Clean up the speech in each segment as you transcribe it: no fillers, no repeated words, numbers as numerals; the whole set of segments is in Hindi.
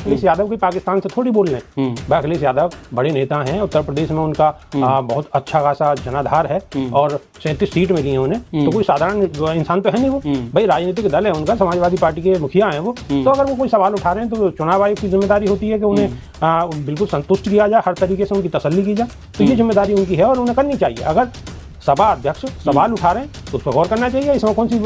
अखिलेश यादव की पाकिस्तान से थोड़ी बोल रहे हैं। भाई अखिलेश यादव बड़े नेता हैं, उत्तर प्रदेश में उनका बहुत अच्छा खासा जनाधार है और 37 सीट मिली है उन्हें, तो कोई साधारण इंसान तो है नहीं वो। भाई राजनीतिक दल है उनका, समाजवादी पार्टी के मुखिया हैं वो, तो अगर वो कोई सवाल उठा रहे हैं तो चुनाव आयोग की जिम्मेदारी होती है कि उन्हें बिल्कुल संतुष्ट किया जाए, हर तरीके से उनकी तसल्ली की जाए। तो ये जिम्मेदारी उनकी है और उन्हें करनी चाहिए। अगर सभा अध्यक्ष सवाल उठा रहे हैं तो उस पर गौर करना चाहिए। इसमें कौन सी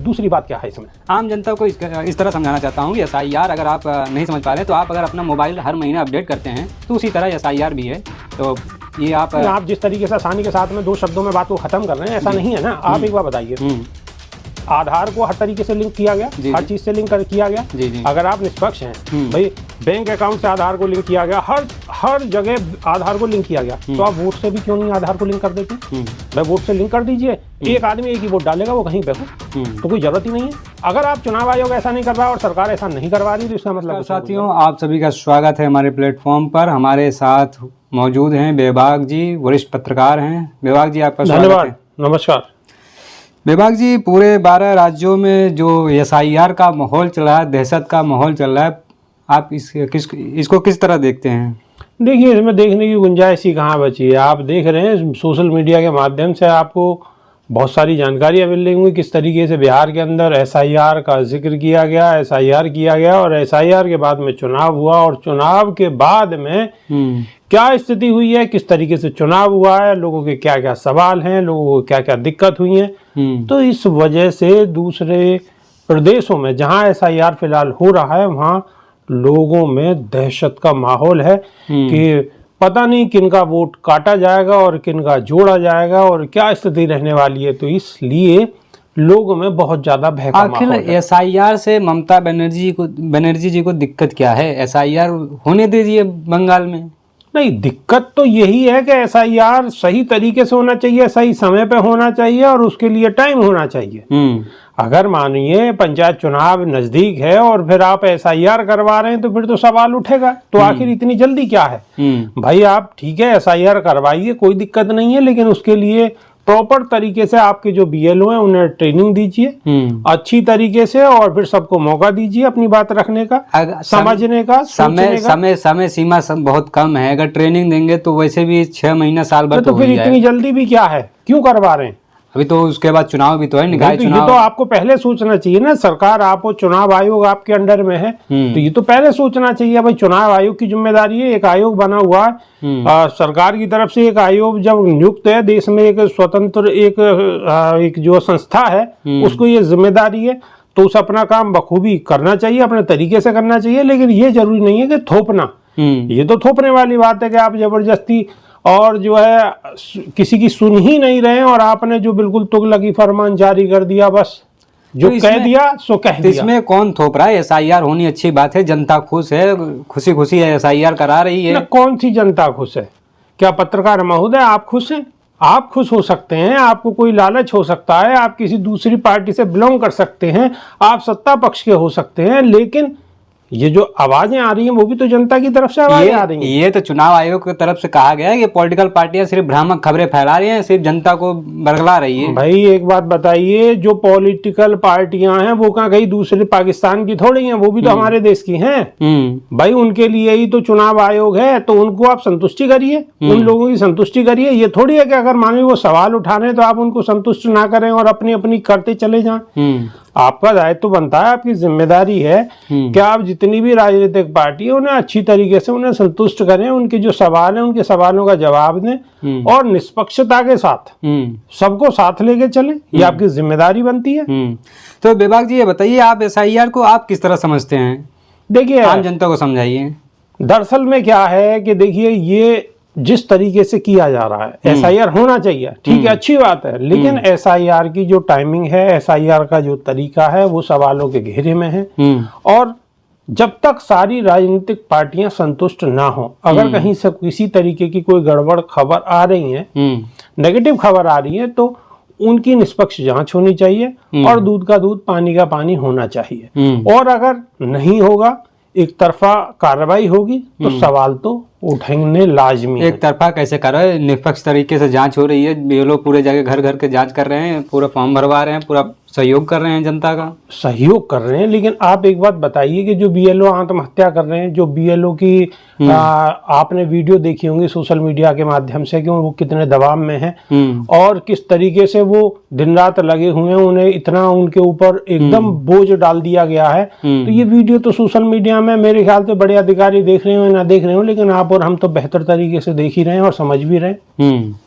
दूसरी बात क्या है? इसमें आम जनता को इस तरह समझाना चाहता हूँ कि SIR अगर आप नहीं समझ पा रहे तो आप अगर अपना मोबाइल हर महीने अपडेट करते हैं तो उसी तरह SIR भी है। तो ये आप जिस तरीके से आसानी के साथ में 2 शब्दों में बात को खत्म कर रहे हैं, ऐसा नहीं है ना। आप एक बार बताइए, आधार को हर तरीके से लिंक किया गया, हर चीज से लिंक किया गया। अगर आप निष्पक्ष हैं, भाई बैंक अकाउंट से आधार को लिंक किया गया, हर जगह आधार को लिंक किया गया, तो आप वोट से भी क्यों नहीं आधार को लिंक कर देते? भाई वोट से लिंक कर दीजिए, एक आदमी एक ही वोट डालेगा, वो कहीं पे हो, तो कोई जरूरत ही नहीं है। अगर आप चुनाव आयोग ऐसा नहीं कर रहा और सरकार ऐसा नहीं करवा रही तो इसका मतलब। साथियों, आप सभी का स्वागत है हमारे प्लेटफॉर्म पर। हमारे साथ मौजूद हैं बेबाक जी, वरिष्ठ पत्रकार हैं। बेबाक जी आपका स्वागत है। नमस्कार बेबाक जी, पूरे 12 राज्यों में जो SIR का माहौल चल रहा है, दहशत का माहौल चल रहा है, आप इसको किस तरह देखते हैं? देखिए, इसमें देखने की गुंजाइश ही कहाँ बची है। आप देख रहे हैं सोशल मीडिया के माध्यम से आपको बहुत सारी जानकारियाँ मिल रही होंगी किस तरीके से बिहार के अंदर SIR का जिक्र किया गया, SIR किया गया और SIR के बाद में चुनाव हुआ और चुनाव के बाद में क्या स्थिति हुई है, किस तरीके से चुनाव हुआ है, लोगों के क्या क्या सवाल हैं, लोगों को क्या क्या दिक्कत हुई है। तो इस वजह से दूसरे प्रदेशों में जहां SIR फिलहाल हो रहा है वहां लोगों में दहशत का माहौल है कि पता नहीं किनका वोट काटा जाएगा और किनका जोड़ा जाएगा और क्या स्थिति रहने वाली है। तो इसलिए लोगों में बहुत ज्यादा भय का माहौल है। आखिर SIR से ममता बनर्जी जी को दिक्कत क्या है? SIR होने दीजिए बंगाल में। नहीं, दिक्कत तो यही है कि SIR सही तरीके से होना चाहिए, सही समय पे होना चाहिए और उसके लिए टाइम होना चाहिए। अगर मानिए पंचायत चुनाव नजदीक है और फिर आप SIR करवा रहे हैं तो फिर तो सवाल उठेगा, तो आखिर इतनी जल्दी क्या है? भाई आप ठीक है SIR करवाइए, कोई दिक्कत नहीं है, लेकिन उसके लिए प्रॉपर तरीके से आपके जो BLO हैं उन्हें ट्रेनिंग दीजिए अच्छी तरीके से और फिर सबको मौका दीजिए अपनी बात रखने का, समझने का, समय सीमा बहुत कम है। अगर ट्रेनिंग देंगे तो वैसे भी 6 महीना साल भर तो फिर इतनी जल्दी भी क्या है, क्यों करवा रहे हैं? अभी तो उसके बाद चुनाव भी तो है, निकाय चुनाव। ये तो आपको पहले सोचना चाहिए ना। सरकार आपको चुनाव आयोग आपके अंडर में है तो ये तो पहले सोचना चाहिए। भाई चुनाव आयोग की जिम्मेदारी है, एक आयोग बना हुआ है सरकार की तरफ से। एक आयोग जब नियुक्त है देश में, एक स्वतंत्र एक जो संस्था है उसको ये जिम्मेदारी है, तो उसे अपना काम बखूबी करना चाहिए, अपने तरीके से करना चाहिए। लेकिन ये जरूरी नहीं है कि थोपना, ये तो थोपने वाली बात है कि आप जबरदस्ती और जो है किसी की सुन ही नहीं रहे और आपने जो बिल्कुल तुगलकी फरमान जारी कर दिया, बस जो तो कह दिया सो कह दिया। इसमें कौन थोप रहा है? SIR होनी अच्छी बात है, जनता खुश है, खुशी खुशी है SIR करा रही है। कौन सी जनता खुश है? क्या पत्रकार महोदय आप खुश हैं? आप खुश हो सकते हैं, आपको कोई लालच हो सकता है, आप किसी दूसरी पार्टी से बिलोंग कर सकते हैं, आप सत्ता पक्ष के हो सकते हैं, लेकिन ये जो आवाजें आ रही हैं वो भी तो जनता की तरफ से आवाजें आ रही हैं। ये तो चुनाव आयोग की तरफ से कहा गया है कि पॉलिटिकल पार्टियां सिर्फ भ्रामक खबरें फैला रही हैं, सिर्फ जनता को बरगला रही है। भाई एक बात बताइए, जो पॉलिटिकल पार्टियां हैं वो कहाँ कहीं दूसरे पाकिस्तान की थोड़ी हैं, वो भी तो हमारे देश की हैं। भाई उनके लिए ही तो चुनाव आयोग है, तो उनको आप संतुष्टि करिए, उन लोगों की संतुष्टि करिए। ये थोड़ी है कि अगर मानिए वो सवाल उठा रहे हैं तो आप उनको संतुष्ट ना करें और अपनी अपनी करते चले जाएं। आपका दायित्व तो बनता है, आपकी जिम्मेदारी है कि आप जितनी भी राजनीतिक पार्टी है उन्हें अच्छी तरीके से उन्हें संतुष्ट करें, उनके जो सवाल हैं उनके सवालों का जवाब दें और निष्पक्षता के साथ सबको साथ लेके चलें। ये आपकी जिम्मेदारी बनती है। तो बेबाक जी ये बताइए, आप SIR को आप किस तरह समझते हैं? देखिए, आम जनता को समझाइए। दरअसल में क्या है कि देखिए, ये जिस तरीके से किया जा रहा है SIR होना चाहिए, ठीक है, अच्छी बात है, लेकिन SIR की जो टाइमिंग है, SIR का जो तरीका है वो सवालों के घेरे में है। और जब तक सारी राजनीतिक पार्टियां संतुष्ट ना हो, अगर कहीं से किसी तरीके की कोई गड़बड़ खबर आ रही है, नेगेटिव खबर आ रही है, तो उनकी निष्पक्ष जांच होनी चाहिए और दूध का दूध पानी का पानी होना चाहिए। और अगर नहीं होगा, एक तरफा कार्रवाई होगी, तो सवाल तो उठने लाजमी है। एक तरफा कैसे कर रहे हैं, निष्पक्ष तरीके से जांच हो रही है, ये लोग पूरे जगह घर घर के जांच कर रहे हैं, पूरा फॉर्म भरवा रहे हैं, पूरा सहयोग कर रहे हैं जनता का। सहयोग कर रहे हैं, लेकिन आप एक बात बताइए कि जो बीएलओ आत्महत्या कर रहे हैं, जो बीएलओ की आपने वीडियो देखी होंगी सोशल मीडिया के माध्यम से कि वो कितने दबाव में हैं और किस तरीके से वो दिन रात लगे हुए हैं, उन्हें इतना उनके ऊपर एकदम बोझ डाल दिया गया है। तो ये वीडियो तो सोशल मीडिया में मेरे ख्याल से बड़े अधिकारी देख रहे हो ना देख रहे हो, लेकिन आप और हम तो बेहतर तरीके से देख ही रहे हैं और समझ भी रहे हैं।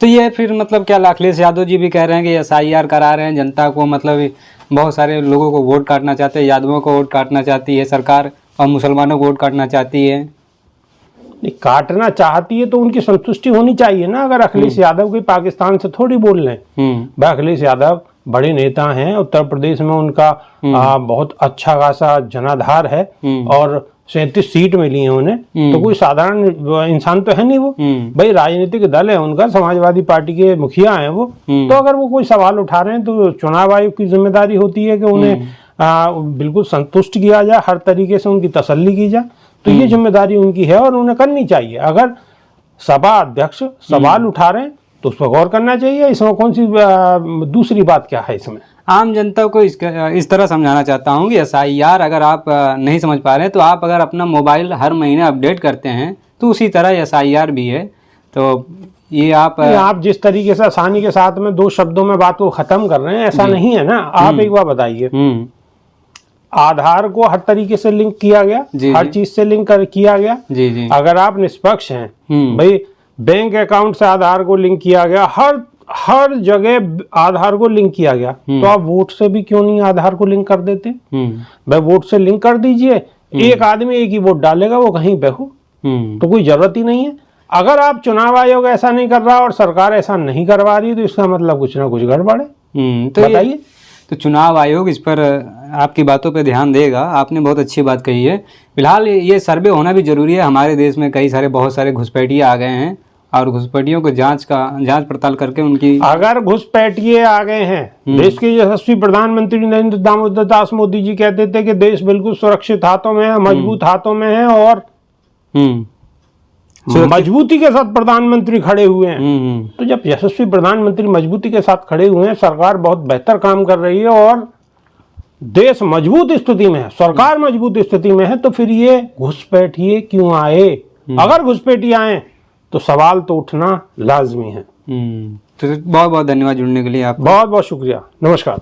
तो ये फिर मतलब क्या अखिलेश यादव जी भी कह रहे हैं कि SIR करा रहे हैं जनता को, मतलब बहुत सारे लोगों को वोट काटना चाहते हैं, यादवों को वोट काटना चाहती है सरकार और मुसलमानों को वोट काटना चाहती है। नहीं, काटना चाहती है तो उनकी संतुष्टि होनी चाहिए ना। अगर अखिलेश यादव कोई पाकिस्तान से थोड़ी बोल रहे हैं, भाई अखिलेश यादव बड़े नेता हैं, उत्तर प्रदेश में उनका बहुत अच्छा खासा जनाधार है और 37 सीट मिली है उन्हें, तो कोई साधारण इंसान तो है नहीं वो। भाई राजनीतिक दल है उनका, समाजवादी पार्टी के मुखिया हैं वो। तो अगर वो कोई सवाल उठा रहे हैं तो चुनाव आयोग की जिम्मेदारी होती है कि उन्हें बिल्कुल संतुष्ट किया जाए, हर तरीके से उनकी तसल्ली की जाए। तो ये जिम्मेदारी उनकी है और उन्हें करनी चाहिए। अगर सभा अध्यक्ष सवाल उठा रहे हैं तो उस पर गौर करना चाहिए। इसमें कौन सी दूसरी बात क्या है? इसमें आम जनता को इस तरह समझाना चाहता हूँ कि SIR अगर आप नहीं समझ पा रहे हैं तो आप अगर अपना मोबाइल हर महीने अपडेट करते हैं तो उसी तरह SIR भी है। तो ये आप जिस तरीके से आसानी के साथ में 2 शब्दों में बात को खत्म कर रहे हैं, ऐसा नहीं है ना। आप एक बार बताइए, आधार को हर तरीके से लिंक किया गया, हर चीज से लिंक किया गया। जी। अगर आप निष्पक्ष हैं, भाई बैंक अकाउंट से आधार को लिंक किया गया, हर जगह आधार को लिंक किया गया, तो आप वोट से भी क्यों नहीं आधार को लिंक कर देते? भाई वोट से लिंक कर दीजिए, एक आदमी एक ही वोट डालेगा, वो कहीं पे हो, तो कोई जरूरत ही नहीं है। अगर आप चुनाव आयोग ऐसा नहीं कर रहा और सरकार ऐसा नहीं करवा रही तो इसका मतलब कुछ ना कुछ गड़बड़ है। तो बताइए। तो चुनाव आयोग इस पर आपकी बातों पे ध्यान देगा। आपने बहुत अच्छी बात कही है। फिलहाल ये सर्वे होना भी जरूरी है। हमारे देश में बहुत सारे घुसपैठिए आ गए हैं और घुसपैठियों को जांच पड़ताल करके उनकी, अगर घुसपैठिए आ गए हैं, देश के यशस्वी प्रधानमंत्री नरेंद्र दामोदर दास मोदी जी कहते थे कि देश बिल्कुल सुरक्षित हाथों में है, मजबूत हाथों में है और मजबूती के साथ प्रधानमंत्री खड़े हुए हैं। तो जब यशस्वी प्रधानमंत्री मजबूती के साथ खड़े हुए हैं, सरकार बहुत बेहतर काम कर रही है और देश मजबूत स्थिति में है, सरकार मजबूत स्थिति में है, तो फिर ये घुसपैठिए क्यों आए? अगर घुसपैठिए आए तो सवाल तो उठना लाजमी है। तो बहुत बहुत धन्यवाद जुड़ने के लिए। आप बहुत बहुत शुक्रिया। नमस्कार।